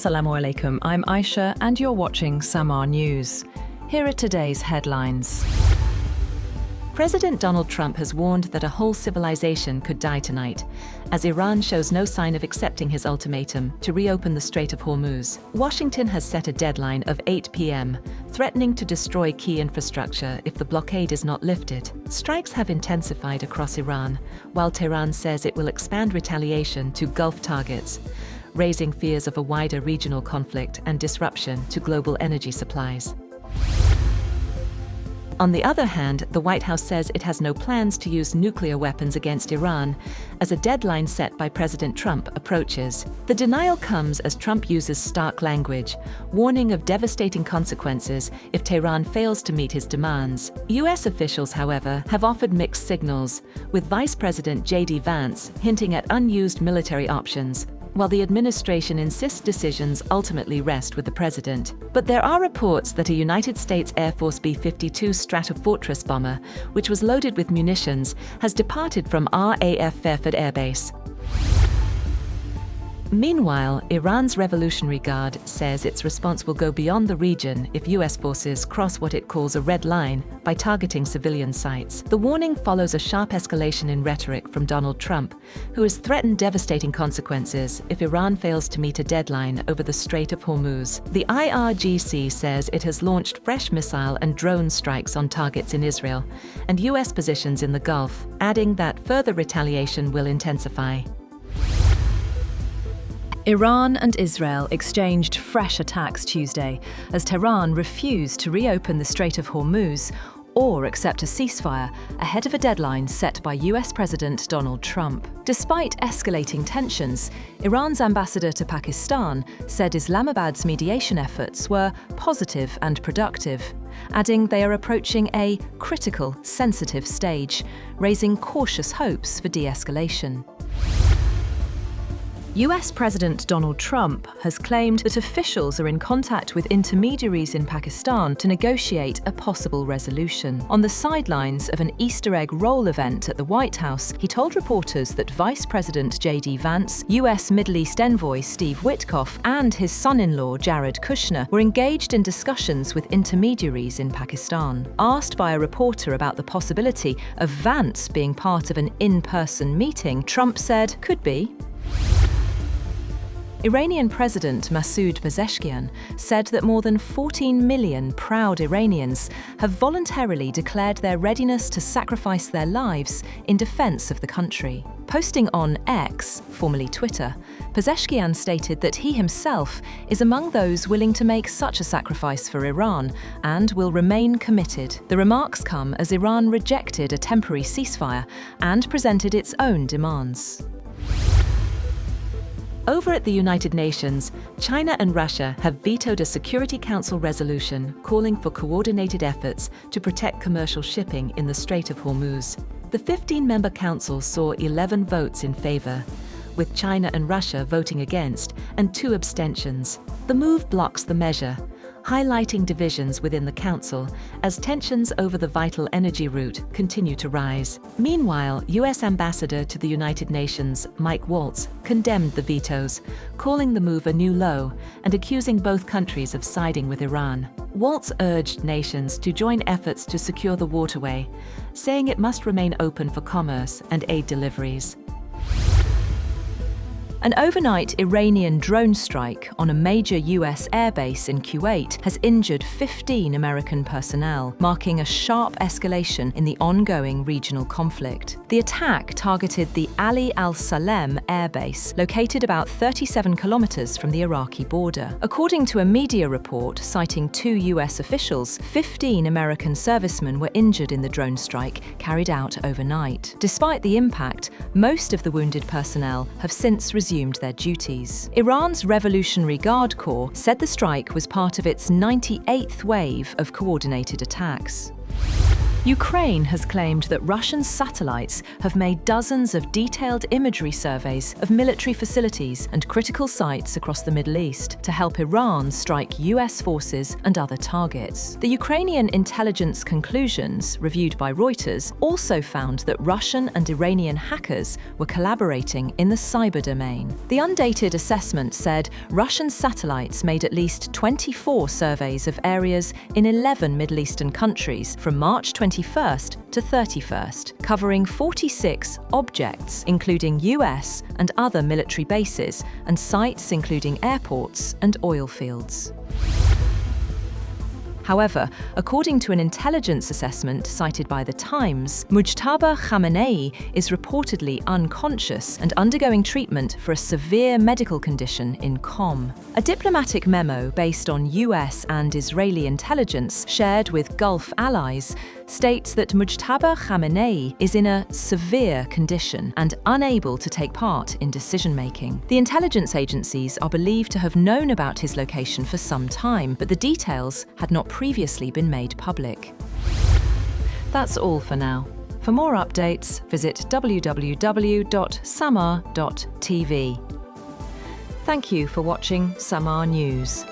Assalamu alaikum, I'm Aisha and you're watching Samaa News. Here are today's headlines. President Donald Trump has warned that a whole civilization could die tonight, as Iran shows no sign of accepting his ultimatum to reopen the Strait of Hormuz. Washington has set a deadline of 8 p.m., threatening to destroy key infrastructure if the blockade is not lifted. Strikes have intensified across Iran, while Tehran says it will expand retaliation to Gulf targets, raising fears of a wider regional conflict and disruption to global energy supplies. On the other hand, the White House says it has no plans to use nuclear weapons against Iran as a deadline set by President Trump approaches. The denial comes as Trump uses stark language, warning of devastating consequences if Tehran fails to meet his demands. U.S. officials, however, have offered mixed signals, with Vice President Vance hinting at unused military options, while the administration insists decisions ultimately rest with the president. But there are reports that a United States Air Force B-52 Stratofortress bomber, which was loaded with munitions, has departed from RAF Fairford Air Base. Meanwhile, Iran's Revolutionary Guard says its response will go beyond the region if U.S. forces cross what it calls a red line by targeting civilian sites. The warning follows a sharp escalation in rhetoric from Donald Trump, who has threatened devastating consequences if Iran fails to meet a deadline over the Strait of Hormuz. The IRGC says it has launched fresh missile and drone strikes on targets in Israel and U.S. positions in the Gulf, adding that further retaliation will intensify. Iran and Israel exchanged fresh attacks Tuesday as Tehran refused to reopen the Strait of Hormuz or accept a ceasefire ahead of a deadline set by US President Donald Trump. Despite escalating tensions, Iran's ambassador to Pakistan said Islamabad's mediation efforts were positive and productive, adding they are approaching a critical, sensitive stage, raising cautious hopes for de-escalation. US President Donald Trump has claimed that officials are in contact with intermediaries in Pakistan to negotiate a possible resolution. On the sidelines of an Easter egg roll event at the White House, he told reporters that Vice President Vance, US Middle East envoy Steve Witkoff, and his son-in-law Jared Kushner were engaged in discussions with intermediaries in Pakistan. Asked by a reporter about the possibility of Vance being part of an in-person meeting, Trump said, "Could be." Iranian President Masoud Pezeshkian said that more than 14 million proud Iranians have voluntarily declared their readiness to sacrifice their lives in defense of the country. Posting on X, formerly Twitter, Pezeshkian stated that he himself is among those willing to make such a sacrifice for Iran and will remain committed. The remarks come as Iran rejected a temporary ceasefire and presented its own demands. Over at the United Nations, China and Russia have vetoed a Security Council resolution calling for coordinated efforts to protect commercial shipping in the Strait of Hormuz. The 15-member council saw 11 votes in favor, with China and Russia voting against and 2 abstentions. The move blocks the measure, highlighting divisions within the council as tensions over the vital energy route continue to rise. Meanwhile, US Ambassador to the United Nations, Mike Waltz, condemned the vetoes, calling the move a new low and accusing both countries of siding with Iran. Waltz urged nations to join efforts to secure the waterway, saying it must remain open for commerce and aid deliveries. An overnight Iranian drone strike on a major US airbase in Kuwait has injured 15 American personnel, marking a sharp escalation in the ongoing regional conflict. The attack targeted the Ali al-Salem airbase, located about 37 kilometers from the Iraqi border. According to a media report citing 2 US officials, 15 American servicemen were injured in the drone strike carried out overnight. Despite the impact, most of the wounded personnel have since resumed their duties. Iran's Revolutionary Guard Corps said the strike was part of its 98th wave of coordinated attacks. Ukraine has claimed that Russian satellites have made dozens of detailed imagery surveys of military facilities and critical sites across the Middle East to help Iran strike US forces and other targets. The Ukrainian intelligence conclusions, reviewed by Reuters, also found that Russian and Iranian hackers were collaborating in the cyber domain. The undated assessment said Russian satellites made at least 24 surveys of areas in 11 Middle Eastern countries from March 21st to 31st, covering 46 objects, including US and other military bases, and sites including airports and oil fields. However, according to an intelligence assessment cited by The Times, Mujtaba Khamenei is reportedly unconscious and undergoing treatment for a severe medical condition in Qom. A diplomatic memo based on US and Israeli intelligence shared with Gulf allies states that Mujtaba Khamenei is in a severe condition and unable to take part in decision-making. The intelligence agencies are believed to have known about his location for some time, but the details had not previously been made public. That's all for now. For more updates, visit www.samaa.tv. Thank you for watching Samaa News.